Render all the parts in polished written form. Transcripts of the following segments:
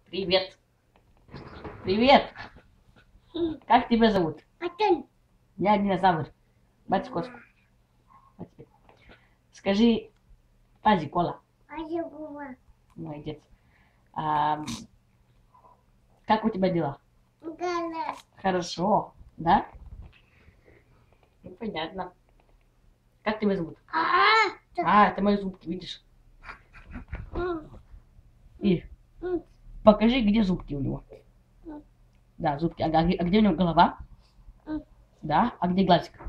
Привет. Привет. Как тебя зовут? Антон. Я динозавр. Батюшка. Скажи, Пази Кола. Азигула. Молодец. Как у тебя дела? Гала. Хорошо, да? Ну, понятно. Как тебя зовут? Это мои зубки, видишь? И покажи, где зубки у него. Да, зубки. А где у него голова? Да. А где глазик?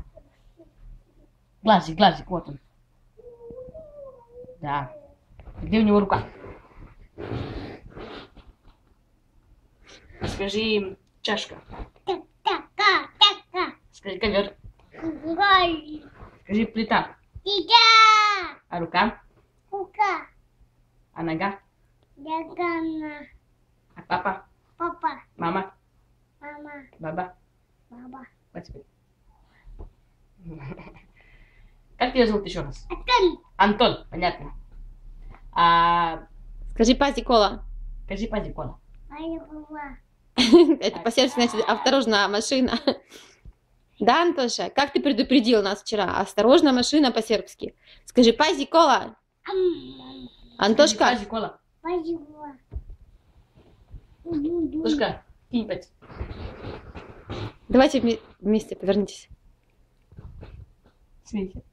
Глазик, вот он. Да. Где у него рука? Скажи, чашка. Така. Скажи, ковер. Галь. Скажи, плита. Ида. А рука? Кука. А нога? Ягана. А папа? Папа. Мама? Мама. Баба? Баба. Вот теперь. Как тебя зовут еще раз? Антон. Антон, понятно. Скажи Пази Кола. Скажи, Пази Кола. Азигула. Это по-сербски значит осторожно, машина. Да, Антоша, как ты предупредил нас вчера? Осторожно, машина по-сербски. Скажи Пази Кола. Антошка. Пази Кола. Азигула. Антошка, кинь 5. Давайте вместе повернитесь. Смейся.